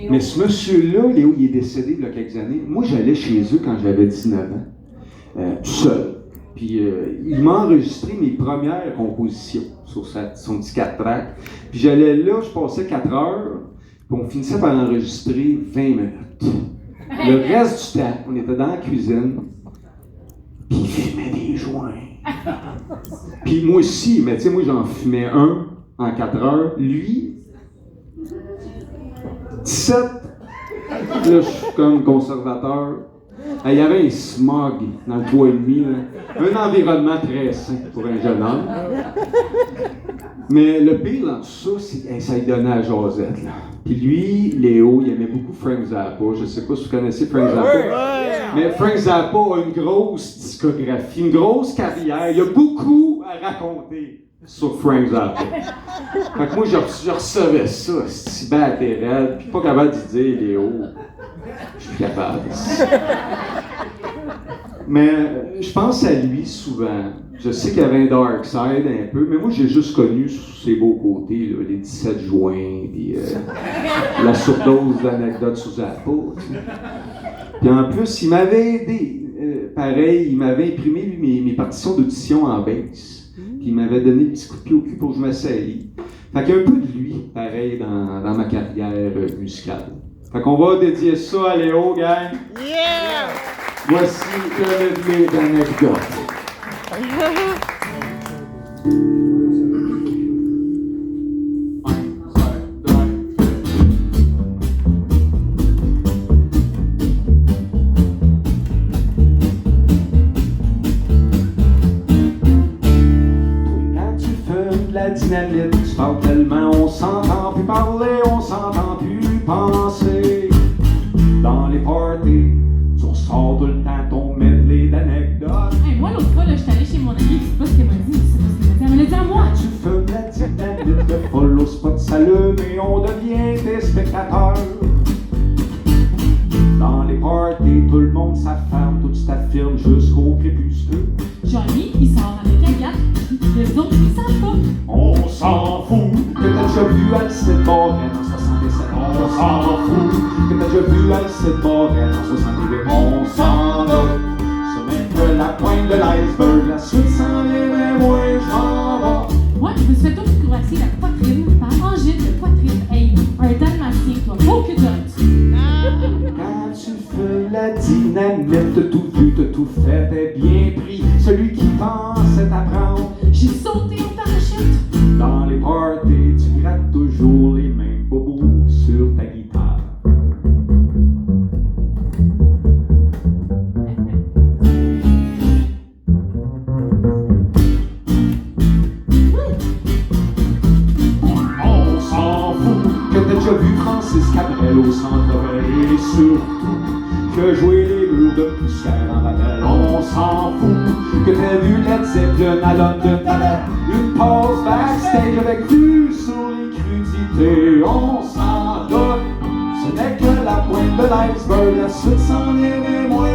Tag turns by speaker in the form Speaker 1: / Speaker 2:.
Speaker 1: Mais ce monsieur-là, Léo, il est décédé il y a quelques années. Moi, j'allais chez eux quand j'avais 19 ans, tout seul. Puis il m'a enregistré mes premières compositions sur son petit 4 tracks. Puis j'allais là, je passais 4 heures, puis on finissait par enregistrer 20 minutes. Le reste du temps, on était dans la cuisine, puis il fumait des joints. Puis moi aussi, mais tu sais, moi j'en fumais un en 4 heures. Lui, 17. Là, je suis comme conservateur. Il y avait un smog dans le 3,5. Un environnement très sain pour un jeune homme. Mais le pire dans tout ça, c'est que ça lui donnait à Josette. Là. Puis lui, Léo, il aimait beaucoup Frank Zappa. Je ne sais pas si vous connaissez Frank Zappa. Mais Frank Zappa a une grosse discographie, une grosse carrière. Il y a beaucoup à raconter sur Frank Zappa. Fait que moi, je recevais ça, si bête et raide, puis pas capable de dire, Léo, je suis capable. Mais je pense à lui souvent. Je sais qu'il y avait un dark side un peu, mais moi, j'ai juste connu ses beaux côtés, là, les 17 juin, puis la surdose d'anecdotes sous Zappa. Puis en plus, il m'avait aidé. Pareil, il m'avait imprimé lui, mes partitions d'audition en bass. Puis il m'avait donné des petits coups de pied au cul pour que je m'essaye. Fait qu'il y a un peu de lui, pareil, dans ma carrière musicale. Fait qu'on va dédier ça à Léo, gang.
Speaker 2: Yeah!
Speaker 1: Voici le medley d'anecdotes. Dynamite, tu parles tellement, on s'entend plus parler, on s'entend plus penser. Dans les parties, tu ressors tout le temps ton medley d'anecdotes.
Speaker 3: Hey, moi, l'autre fois, là, j'étais allée chez mon ami, c'est pas ce qu'elle m'a dit, c'est pas ce qu'elle m'a dit. Elle me l'a dit à moi.
Speaker 1: Quand tu fumes la dynamite, le follow spot s'allume et on devient des spectateurs. Dans les parties, tout le monde s'affirme, tout s'affirme jusqu'au crépuscule.
Speaker 3: Johnny, il sort avec Agathe, les autres, ils savent pas.
Speaker 1: On s'en fout que t'as déjà vu Alcide Morin en 67. On s'en fout que t'as déjà vu Alcide Morin en 68. On s'en doute, ce n'est que la pointe de l'iceberg. La suite s'en vient, mais moi j'en vais.
Speaker 3: Moi, je me suis fait autographier la poitrine par Angèle de poitrine. Hey, un dalmatien, toi, faut que donnes.
Speaker 1: Quand tu fais la dynamite, t'as tout vu, t'as tout fait, t'es bien pris. Celui qui pensait t'apprendre.
Speaker 3: J'ai sauté au parachute.
Speaker 1: Dans les parties, tu grattes toujours les mêmes bobos sur ta guitare. On s'en fout que t'as déjà vu Francis Cabrel au Centre Bell et surtout que jouer les murs de poussière en rappel. On s'en fout que t'as vu Led Zeppelin à London. Une pause backstage avec vue sur les crudités. On s'en doute, ce n'est que la pointe de l'iceberg. La suite s'en vient, mais moi